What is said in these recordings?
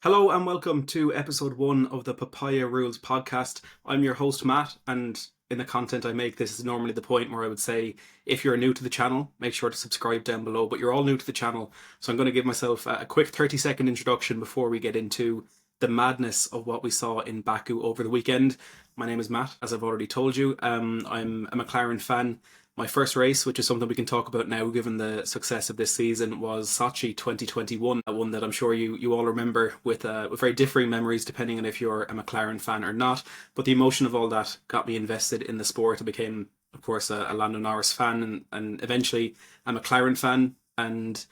Hello and welcome to episode one of the Papaya Rules podcast. I'm your host, Matt, and in the content I make, this is normally the point where I would say if you're new to the channel, make sure to subscribe down below. But you're all new to the channel, so I'm going to give myself a quick 30-second introduction before we get into the madness of what we saw in Baku over the weekend. My name is Matt, as I've already told you. I'm a McLaren fan. My first race, which is something we can talk about now given the success of this season, was Sochi 2021, one that I'm sure you all remember with very differing memories depending on if you're a McLaren fan or not. But the emotion of all that got me invested in the sport. I became, of course, a Lando Norris fan and eventually a McLaren fan, and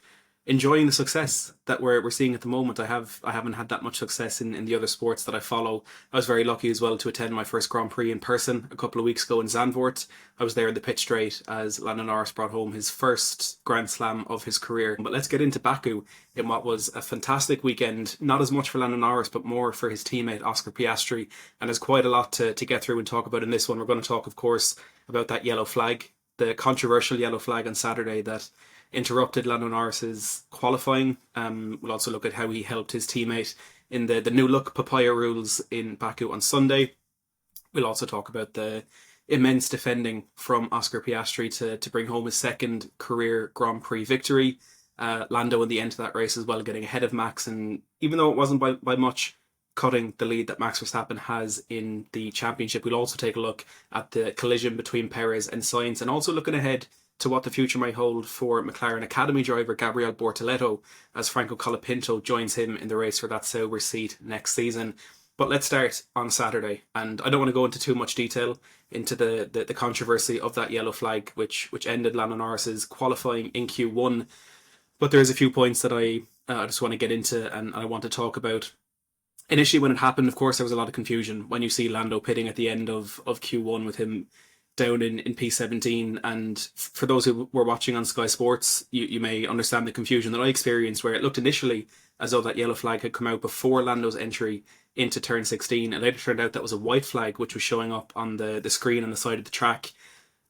enjoying the success that we're seeing at the moment. I haven't had that much success in the other sports that I follow. I was very lucky as well to attend my first Grand Prix in person a couple of weeks ago in Zandvoort. I was there in the pit straight as Lando Norris brought home his first Grand Slam of his career. But let's get into Baku in what was a fantastic weekend, not as much for Lando Norris, but more for his teammate Oscar Piastri. And there's quite a lot to get through and talk about in this one. We're going to talk, of course, about that yellow flag, the controversial yellow flag on Saturday that interrupted Lando Norris's qualifying. We'll also look at how he helped his teammate in the new look Papaya rules in Baku on Sunday. We'll also talk about the immense defending from Oscar Piastri to bring home his second career Grand Prix victory. Lando in the end of that race as well, getting ahead of Max, and even though it wasn't by much, cutting the lead that Max Verstappen has in the championship. We'll also take a look at the collision between Perez and Sainz, and also looking ahead to what the future might hold for McLaren Academy driver Gabriel Bortoleto as Franco Colapinto joins him in the race for that Sauber seat next season. But let's start on Saturday, and I don't want to go into too much detail into the controversy of that yellow flag, which ended Lando Norris's qualifying in Q1. But there's a few points that I just want to get into and I want to talk about. Initially, when it happened, of course, there was a lot of confusion when you see Lando pitting at the end of Q1 with him down in P17. And for those who were watching on Sky Sports, you may understand the confusion that I experienced, where it looked initially as though that yellow flag had come out before Lando's entry into turn 16. And later turned out that was a white flag, which was showing up on the screen on the side of the track.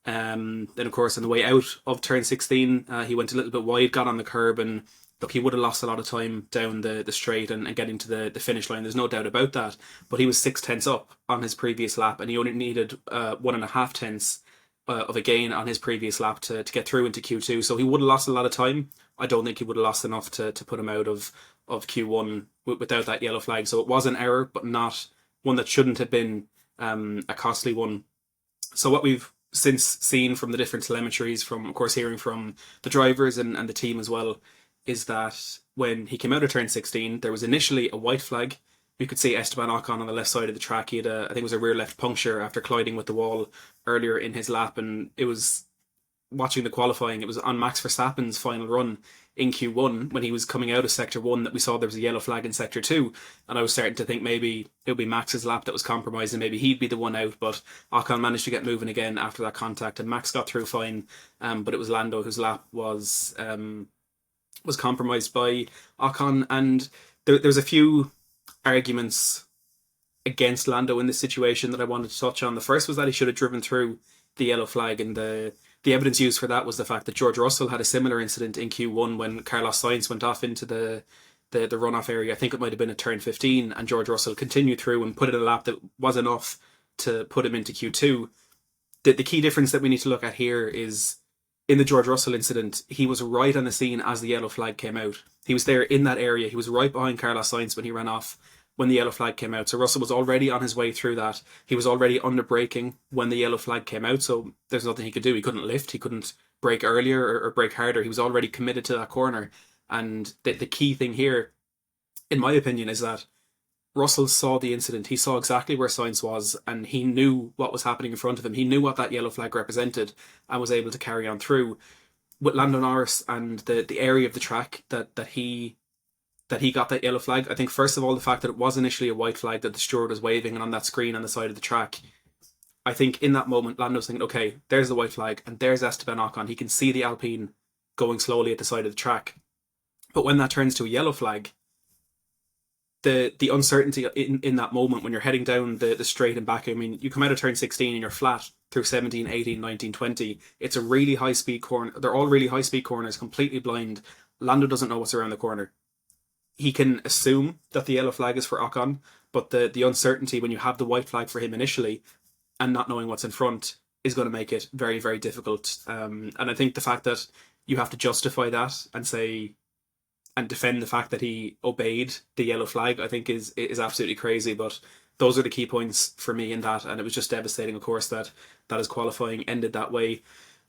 Then, of course, on the way out of turn 16, he went a little bit wide, got on the curb, and look, he would have lost a lot of time down the straight and getting to the finish line. There's no doubt about that. But he was 6 tenths up on his previous lap, and he only needed 1.5 tenths of a gain on his previous lap to get through into Q2. So he would have lost a lot of time. I don't think he would have lost enough to put him out of Q1 without that yellow flag. So it was an error, but not one that shouldn't have been a costly one. So what we've since seen from the different telemetries, from, of course, hearing from the drivers and the team as well, is that when he came out of turn 16, there was initially a white flag. You could see Esteban Ocon on the left side of the track. He had I think it was a rear left puncture after colliding with the wall earlier in his lap, and it was watching the qualifying. It was on Max Verstappen's final run in Q1 when he was coming out of Sector 1 that we saw there was a yellow flag in Sector 2, and I was starting to think maybe it would be Max's lap that was compromised and maybe he'd be the one out, but Ocon managed to get moving again after that contact and Max got through fine, but it was Lando whose lap was compromised by Ocon. And there's a few arguments against Lando in this situation that I wanted to touch on. The first was that he should have driven through the yellow flag, and the evidence used for that was the fact that George Russell had a similar incident in Q1 when Carlos Sainz went off into the runoff area. I think it might have been at turn 15, and George Russell continued through and put in a lap that was enough to put him into Q2. The key difference that we need to look at here is in the George Russell incident, he was right on the scene as the yellow flag came out. He was there in that area. He was right behind Carlos Sainz when he ran off when the yellow flag came out. So Russell was already on his way through that. He was already under braking when the yellow flag came out. So there's nothing he could do. He couldn't lift. He couldn't brake earlier or brake harder. He was already committed to that corner. And the key thing here, in my opinion, is that Russell saw the incident. He saw exactly where Sainz was, and he knew what was happening in front of him. He knew what that yellow flag represented and was able to carry on through. With Lando Norris and the area of the track that he got that yellow flag, I think first of all the fact that it was initially a white flag that the steward was waving and on that screen on the side of the track, I think in that moment Lando's thinking, okay, there's the white flag and there's Esteban Ocon. He can see the Alpine going slowly at the side of the track. But when that turns to a yellow flag, the uncertainty in that moment when you're heading down the straight and back, I mean, you come out of turn 16 and you're flat through 17, 18, 19, 20. It's a really high speed corner. They're all really high speed corners, completely blind. Lando doesn't know what's around the corner. he can assume that the yellow flag is for Ocon, but the uncertainty when you have the white flag for him initially and not knowing what's in front is going to make it very, very difficult. And I think the fact that you have to justify that and say and defend the fact that he obeyed the yellow flag, I think is absolutely crazy. But those are the key points for me in that, and it was just devastating, of course, that his qualifying ended that way.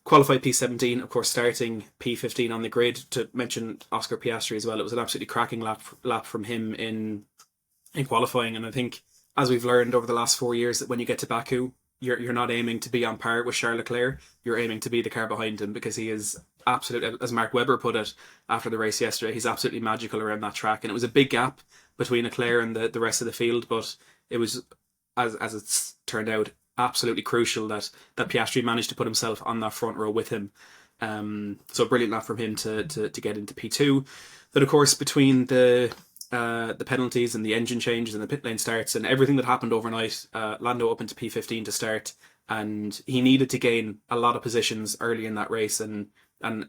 Qualified P17, of course, starting P15 on the grid. To mention Oscar Piastri as well, it was an absolutely cracking lap from him in qualifying, and I think as we've learned over the last 4 years that when you get to Baku, you're not aiming to be on par with Charles Leclerc. You're aiming to be the car behind him because he is absolute, as Mark Webber put it after the race yesterday, he's absolutely magical around that track. And it was a big gap between Leclerc and the rest of the field, but it was, as it's turned out, absolutely crucial that Piastri managed to put himself on that front row with him. So a brilliant lap from him to get into P2. Then, of course, between the penalties and the engine changes and the pit lane starts and everything that happened overnight, Lando up into P15 to start, and he needed to gain a lot of positions early in that race, and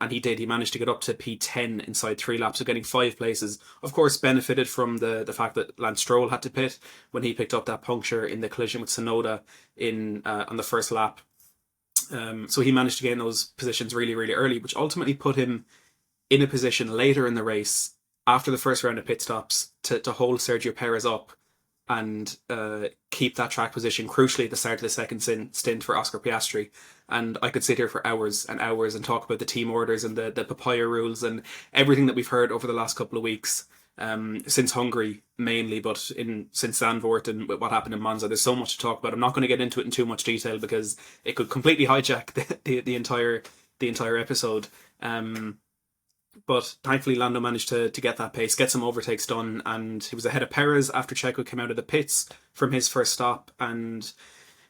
he did. He managed to get up to P10 inside 3 laps, so getting 5 places. Of course, benefited from the fact that Lance Stroll had to pit when he picked up that puncture in the collision with Tsunoda on the first lap. So he managed to gain those positions really, really early, which ultimately put him in a position later in the race after the first round of pit stops to hold Sergio Perez up and keep that track position, crucially at the start of the second stint for Oscar Piastri. And I could sit here for hours and hours and talk about the team orders and the Papaya rules and everything that we've heard over the last couple of weeks, since Hungary mainly, but since Zandvoort and what happened in Monza. There's so much to talk about. I'm not going to get into it in too much detail because it could completely hijack the entire episode. But thankfully, Lando managed to get that pace, get some overtakes done, and he was ahead of Perez after Checo came out of the pits from his first stop. And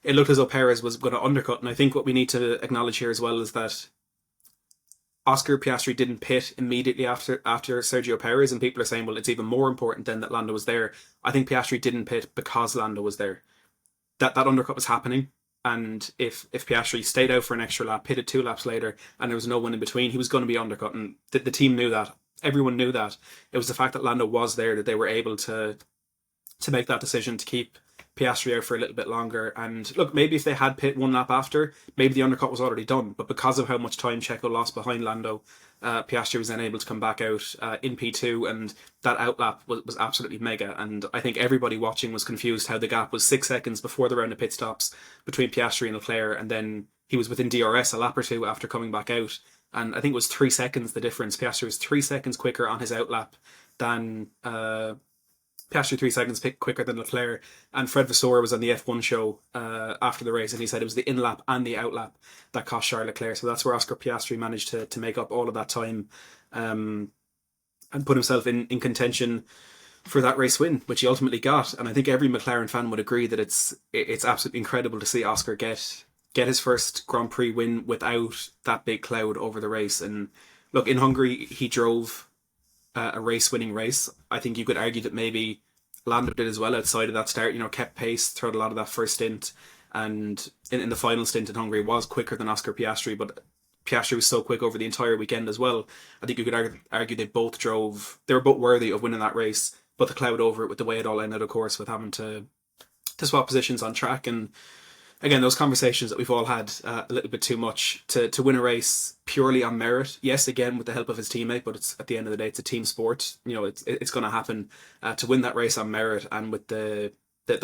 it looked as though Perez was going to undercut. And I think what we need to acknowledge here as well is that Oscar Piastri didn't pit immediately after Sergio Perez, and people are saying, well, it's even more important then that Lando was there. I think Piastri didn't pit because Lando was there. That undercut was happening. And if Piastri stayed out for an extra lap, pitted 2 laps later, and there was no one in between, he was going to be undercut. And the team knew that. Everyone knew that. It was the fact that Lando was there that they were able to make that decision to keep Piastri out for a little bit longer. And look, maybe if they had pit 1 lap after, maybe the undercut was already done. But because of how much time Checo lost behind Lando, Piastri was then able to come back out in P2, and that outlap was absolutely mega. And I think everybody watching was confused how the gap was 6 seconds before the round of pit stops between Piastri and Leclerc, and then he was within DRS a lap or 2 after coming back out. And I think it was 3 seconds the difference. Piastri was 3 seconds quicker on his outlap than Piastri 3 seconds quicker than Leclerc. And Fred Vasseur was on the F1 show after the race, and he said it was the in-lap and the outlap that cost Charles Leclerc. So that's where Oscar Piastri managed to make up all of that time and put himself in contention for that race win, which he ultimately got. And I think every McLaren fan would agree that it's absolutely incredible to see Oscar get his first Grand Prix win without that big cloud over the race. And look, in Hungary, he drove a race-winning race. I think you could argue that maybe Lando did as well outside of that start, kept pace throughout a lot of that first stint, and in the final stint in Hungary was quicker than Oscar Piastri, but Piastri was so quick over the entire weekend as well. I think you could argue they were both worthy of winning that race, but the cloud over it with the way it all ended, of course, with having to swap positions on track. And again, those conversations that we've all had a little bit too much to win a race purely on merit. Yes, again, with the help of his teammate, but it's at the end of the day, it's a team sport. It's going to happen to win that race on merit, and with the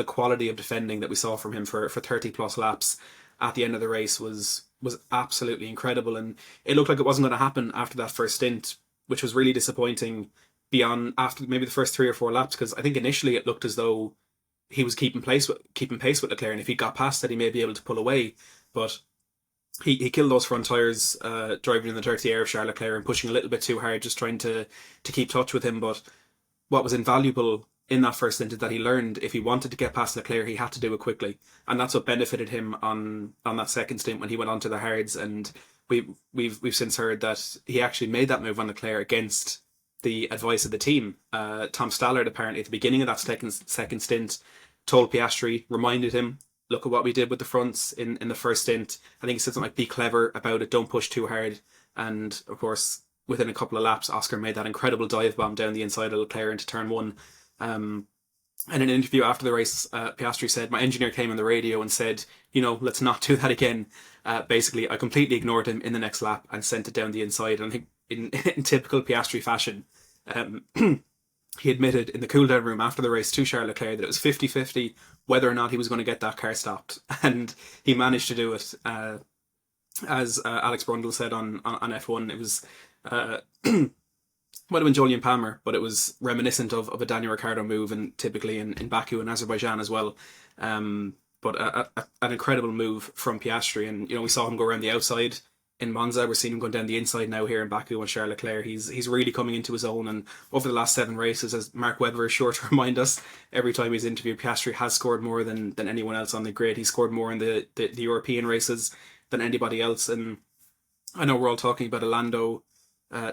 quality of defending that we saw from him for 30 plus laps at the end of the race was absolutely incredible. And it looked like it wasn't going to happen after that first stint, which was really disappointing beyond after maybe the first 3 or 4 laps, because I think initially it looked as though he was keeping pace with Leclerc, and if he got past that, he may be able to pull away. But he killed those front tyres, driving in the dirty air of Charles Leclerc and pushing a little bit too hard, just trying to keep touch with him. But what was invaluable in that first stint is that he learned if he wanted to get past Leclerc, he had to do it quickly, and that's what benefited him on that second stint when he went onto the hards. And we've since heard that he actually made that move on Leclerc against the advice of the team. Tom Stallard apparently at the beginning of that second stint told Piastri, reminded him, look at what we did with the fronts in the first stint. I think he said something like, be clever about it, don't push too hard. And of course, within a couple of laps, Oscar made that incredible dive bomb down the inside of Leclerc into turn one. And in an interview after the race, Piastri said, "My engineer came on the radio and said, let's not do that again." Basically, I completely ignored him in the next lap and sent it down the inside. And I think in typical Piastri fashion, he admitted in the cool down room after the race to Charles Leclerc that it was 50-50 whether or not he was going to get that car stopped. And he managed to do it. As Alex Brundle said on F1, it was might have been Jolyon Palmer, but it was reminiscent of a Daniel Ricciardo move, and typically in Baku and Azerbaijan as well. But an incredible move from Piastri, and we saw him go around the outside in Monza. We're seeing him going down the inside now here in Baku on Charles Leclerc. He's really coming into his own, and over the last 7 races, as Mark Webber is sure to remind us every time he's interviewed, Piastri has scored more than anyone else on the grid. He scored more in the European races than anybody else, and I know we're all talking about a Lando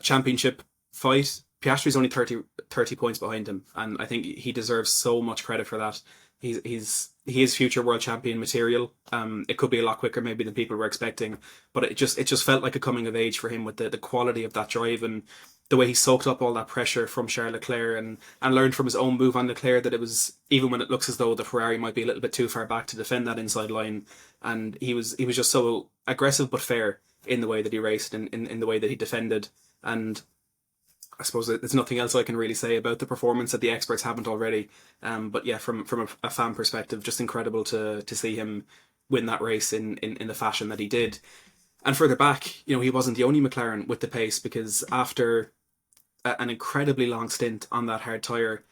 championship fight. Piastri's only 30 points behind him, and I think he deserves so much credit for that. He is future world champion material. It could be a lot quicker maybe than people were expecting, but it just felt like a coming of age for him with the quality of that drive and the way he soaked up all that pressure from Charles Leclerc and learned from his own move on Leclerc that it was, even when it looks as though the Ferrari might be a little bit too far back to defend that inside line, and he was just so aggressive but fair in the way that he raced and in the way that he defended. And I suppose there's nothing else I can really say about the performance that the experts haven't already. But yeah, from a fan perspective, just incredible to see him win that race in the fashion that he did. And further back, he wasn't the only McLaren with the pace, because after an incredibly long stint on that hard tyre,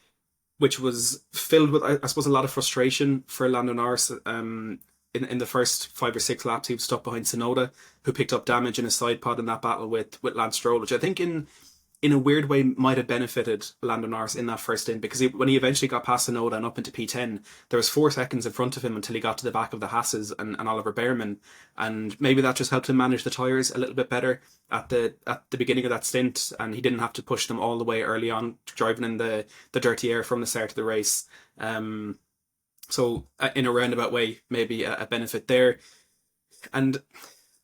which was filled with, I suppose, a lot of frustration for Lando Norris. In the first 5 or 6 laps, he was stuck behind Tsunoda, who picked up damage in his side pod in that battle with Lance Stroll, which I think in a weird way might have benefited Lando Norris in that first stint, because when he eventually got past Tsunoda and up into P10, there was 4 seconds in front of him until he got to the back of the Hasses and Oliver Behrman, and maybe that just helped him manage the tyres a little bit better at the beginning of that stint, and he didn't have to push them all the way early on, driving in the dirty air from the start of the race. So in a roundabout way, maybe a benefit there. And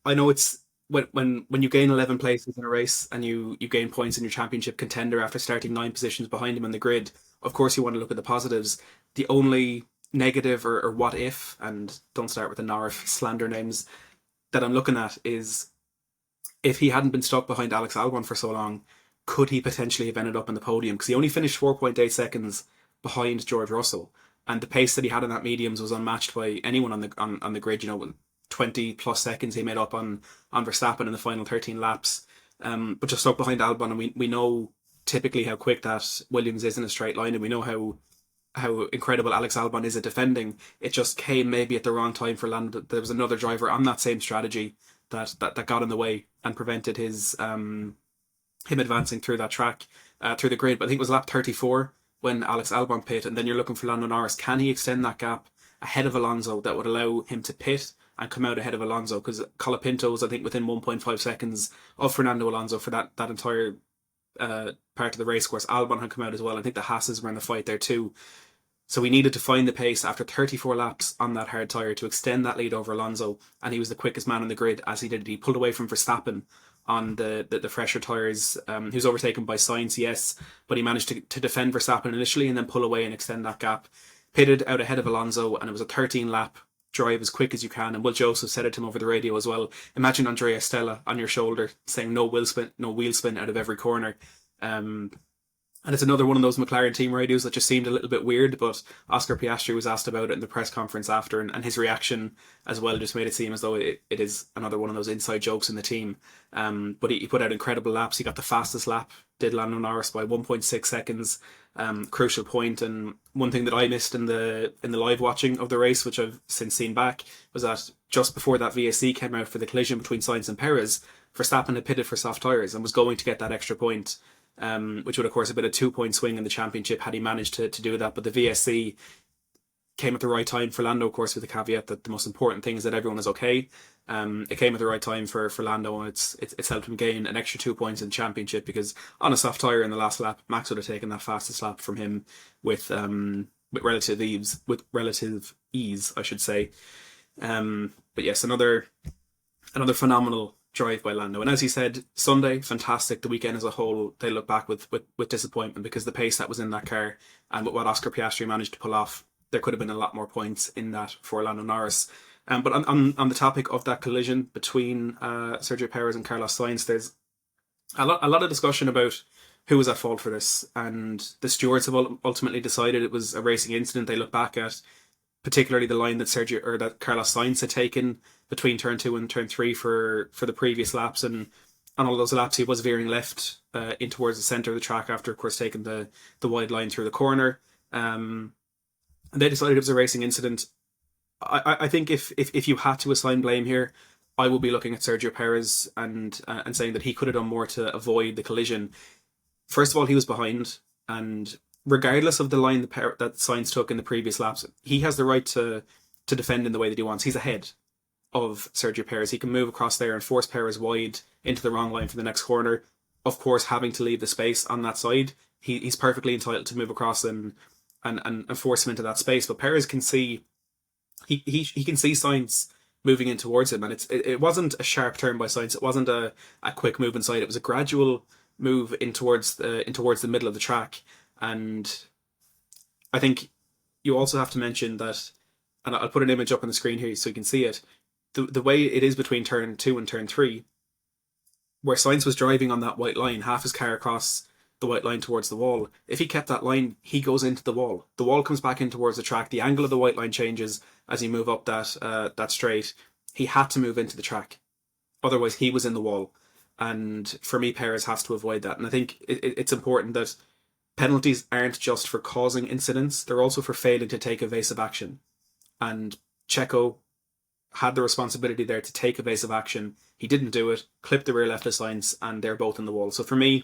I know it's when you gain 11 places in a race and you gain points in your championship contender after starting 9 positions behind him on the grid, of course you want to look at the positives. The only negative or what if, and don't start with the Norris slander names, that I'm looking at is, if he hadn't been stuck behind Alex Albon for so long, could he potentially have ended up in the podium? Because he only finished 4.8 seconds behind George Russell, and the pace that he had in that mediums was unmatched by anyone on the grid. 20 plus seconds he made up on Verstappen in the final 13 laps, but just stuck behind Albon, and we know typically how quick that Williams is in a straight line, and we know how incredible Alex Albon is at defending. It just came maybe at the wrong time for Lando. There was another driver on that same strategy that got in the way and prevented him advancing through that track, through the grid. But I think it was lap 34 when Alex Albon pit, and then you're looking for Lando Norris. Can he extend that gap ahead of Alonso that would allow him to pit and come out ahead of Alonso? Because Colapinto was, I think, within 1.5 seconds of Fernando Alonso for that entire part of the race course. Albon had come out as well. I think the Hasses were in the fight there too. So we needed to find the pace after 34 laps on that hard tyre to extend that lead over Alonso, and he was the quickest man on the grid as he did it. He pulled away from Verstappen on the fresher tyres. He was overtaken by Sainz, yes, but he managed to defend Verstappen initially and then pull away and extend that gap. Pitted out ahead of Alonso, and it was a 13 lap drive as quick as you can. And Will Joseph said it to him over the radio as well. Imagine Andrea Stella on your shoulder saying no wheel spin out of every corner. And it's another one of those McLaren team radios that just seemed a little bit weird, but Oscar Piastri was asked about it in the press conference after, and his reaction as well just made it seem as though it is another one of those inside jokes in the team. But he put out incredible laps. He got the fastest lap, did Lando Norris, by 1.6 seconds. Crucial point. And one thing that I missed in the live watching of the race, which I've since seen back, was that just before that VSC came out for the collision between Sainz and Perez, Verstappen had pitted for soft tyres and was going to get that extra point, which would of course have been a 2-point swing in the championship had he managed to do that. But the VSC came at the right time for Lando, of course, with the caveat that the most important thing is that everyone is okay. It came at the right time for Lando, and it's helped him gain an extra 2 points in the championship, because on a soft tyre in the last lap, Max would have taken that fastest lap from him with relative ease, I should say. But yes, another phenomenal drive by Lando. And as he said, Sunday, fantastic. The weekend as a whole, they look back with disappointment because the pace that was in that car and with what Oscar Piastri managed to pull off, there could have been a lot more points in that for Lando Norris. But on the topic of that collision between Sergio Perez and Carlos Sainz, there's a lot of discussion about who was at fault for this, and the stewards have ultimately decided it was a racing incident. They look back at particularly the line that Carlos Sainz had taken between turn 2 and turn 3 for the previous laps, and on all those laps he was veering left in towards the centre of the track after, of course, taking the wide line through the corner. They decided it was a racing incident. I think if you had to assign blame here, I will be looking at Sergio Perez and saying that he could have done more to avoid the collision. First of all, he was behind, and regardless of the line that Sainz took in the previous laps, he has the right to defend in the way that he wants. He's ahead of Sergio Perez. He can move across there and force Perez wide into the wrong line for the next corner. Of course, having to leave the space on that side, he's perfectly entitled to move across and force him into that space. But Perez can see he can see Sainz moving in towards him, and it wasn't a sharp turn by Sainz. It wasn't a quick move inside. It was a gradual move in towards the middle of the track. And I think you also have to mention that, and I'll put an image up on the screen here so you can see it, the way it is between turn 2 and turn 3, where Sainz was driving on that white line, half his car across the white line towards the wall. If he kept that line, he goes into the wall. The wall comes back in towards the track. The angle of the white line changes as you move up that straight. He had to move into the track. Otherwise, he was in the wall. And for me, Perez has to avoid that. And I think it's important that penalties aren't just for causing incidents. They're also for failing to take evasive action. And Checo had the responsibility there to take evasive action. He didn't do it, clipped the rear left of Sainz, and they're both in the wall. So for me,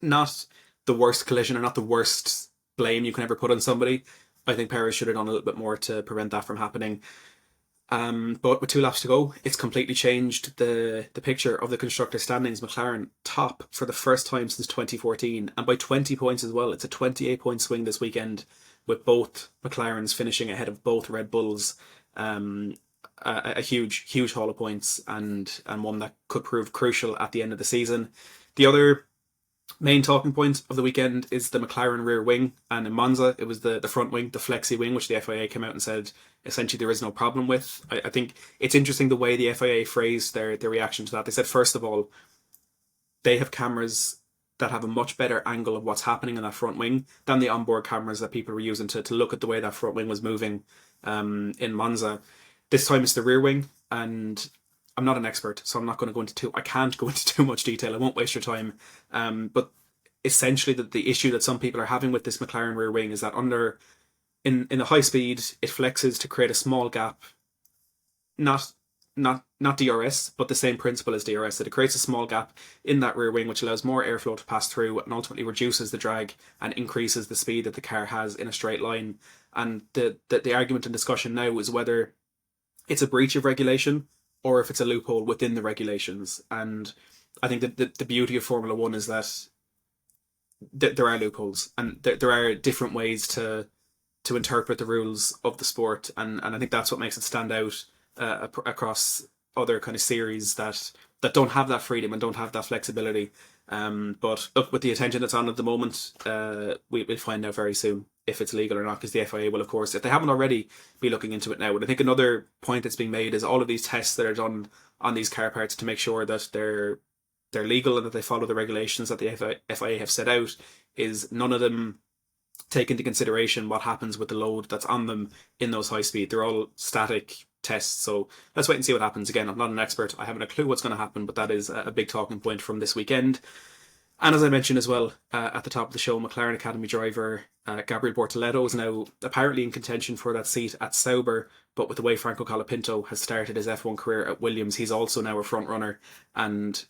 not the worst collision or not the worst blame you can ever put on somebody. I think Perez should have done a little bit more to prevent that from happening. But with 2 laps to go, it's completely changed the picture of the constructor standings. McLaren top for the first time since 2014, and by 20 points as well. It's a 28-point swing this weekend, with both McLarens finishing ahead of both Red Bulls. A huge haul of points, and one that could prove crucial at the end of the season. The other main talking point of the weekend is the McLaren rear wing, and in Monza it was the front wing, the flexi wing, which the FIA came out and said essentially there is no problem with. I think it's interesting the way the FIA phrased their reaction to that. They said, first of all, they have cameras that have a much better angle of what's happening in that front wing than the onboard cameras that people were using to look at the way that front wing was moving in Monza. This time it's the rear wing, and I'm not an expert, so I'm not going to go into I can't go into too much detail. I won't waste your time. But essentially, the issue that some people are having with this McLaren rear wing is that in the high speed, it flexes to create a small gap. Not DRS, but the same principle as DRS. That it creates a small gap in that rear wing, which allows more airflow to pass through and ultimately reduces the drag and increases the speed that the car has in a straight line. And the argument and discussion now is whether it's a breach of regulation or if it's a loophole within the regulations. And I think that the beauty of Formula One is that there are loopholes, and there are different ways to interpret the rules of the sport, and I think that's what makes it stand out across other kind of series that don't have that freedom and don't have that flexibility. But look, with the attention that's on at the moment, we'll find out very soon if it's legal or not, because the FIA will, of course, if they haven't already, be looking into it now. And I think another point that's being made is all of these tests that are done on these car parts to make sure that they're legal and that they follow the regulations that the FIA have set out, is none of them take into consideration what happens with the load that's on them in those high speed. They're all static tests, so let's wait and see what happens. Again, I'm not an expert, I haven't a clue what's going to happen, but that is a big talking point from this weekend. And as I mentioned as well at the top of the show, McLaren Academy driver Gabriel Bortoleto is now apparently in contention for that seat at Sauber, but with the way Franco Colapinto has started his F1 career at Williams, he's also now a front runner. And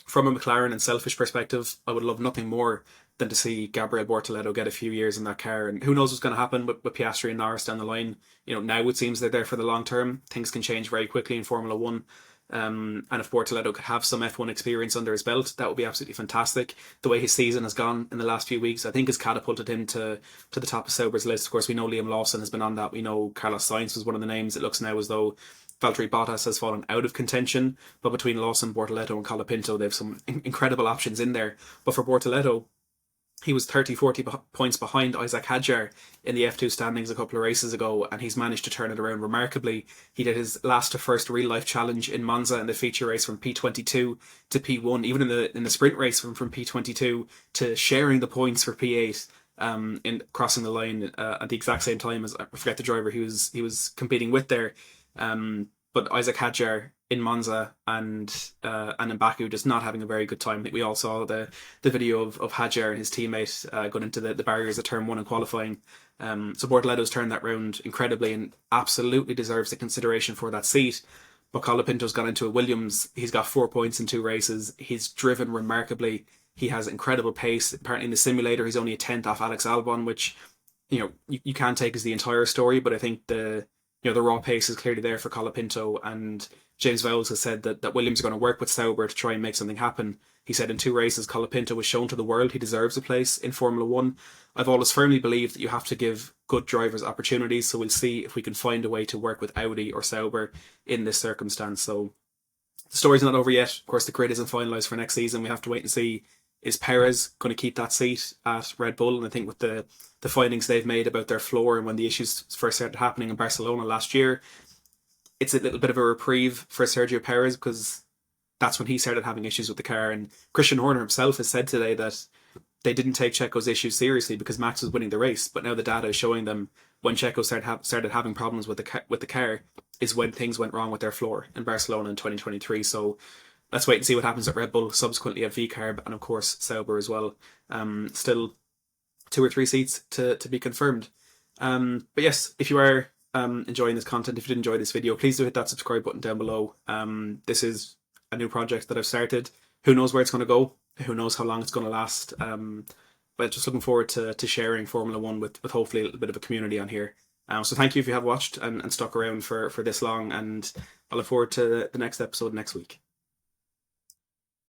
from a McLaren and selfish perspective, I would love nothing more than to see Gabriel Bortoleto get a few years in that car. And who knows what's going to happen with Piastri and Norris down the line. You know, now it seems they're there for the long term. Things can change very quickly in Formula One. And if Bortoleto could have some F1 experience under his belt, that would be absolutely fantastic. The way his season has gone in the last few weeks, I think, has catapulted him to the top of Sauber's list. Of course, we know Liam Lawson has been on that. We know Carlos Sainz was one of the names. It looks now as though Valtteri Bottas has fallen out of contention, but between Lawson, Bortoleto and Colapinto, they have some incredible options in there. But for Bortoleto, he was 30, 40 points behind Isaac Hadjar in the F2 standings a couple of races ago, and he's managed to turn it around remarkably. He did his last to first real life challenge in Monza in the feature race from P22 to P1, even in the sprint race from P22 to sharing the points for P8. In crossing the line at the exact same time as, I forget the driver he was competing with there, but Isaac Hadjar in Monza and in Baku just not having a very good time. I think we all saw the video of Hadjar and his teammate going into the barriers at turn 1 in qualifying. So Bortoleto's turned that round incredibly and absolutely deserves the consideration for that seat. But Colapinto's gone into a Williams. He's got 4 points in 2 races. He's driven remarkably. He has incredible pace. Apparently in the simulator he's only a 10th off Alex Albon, which you can't take as the entire story, but I think the raw pace is clearly there for Colapinto. And James Vowles has said that Williams are going to work with Sauber to try and make something happen. He said in 2 races Colapinto was shown to the world he deserves a place in Formula 1. I've always firmly believed that you have to give good drivers opportunities, so we'll see if we can find a way to work with Audi or Sauber in this circumstance. So the story's not over yet. Of course, the grid isn't finalised for next season. We have to wait and see, is Perez going to keep that seat at Red Bull? And I think with the findings they've made about their floor and when the issues first started happening in Barcelona last year, it's a little bit of a reprieve for Sergio Perez, because that's when he started having issues with the car. And Christian Horner himself has said today that they didn't take Checo's issues seriously because Max was winning the race, but now the data is showing them when Checo started having problems with the car is when things went wrong with their floor in Barcelona in 2023. So let's wait and see what happens at Red Bull, subsequently at VCarb, and of course Sauber as well. Still 2 or 3 seats to be confirmed. But yes, if you are enjoying this content, if you did enjoy this video, please do hit that subscribe button down below. This is a new project that I've started. Who knows where it's going to go? Who knows how long it's going to last? But just looking forward to sharing Formula 1 with hopefully a little bit of a community on here. So thank you if you have watched and stuck around for this long, and I look forward to the next episode next week.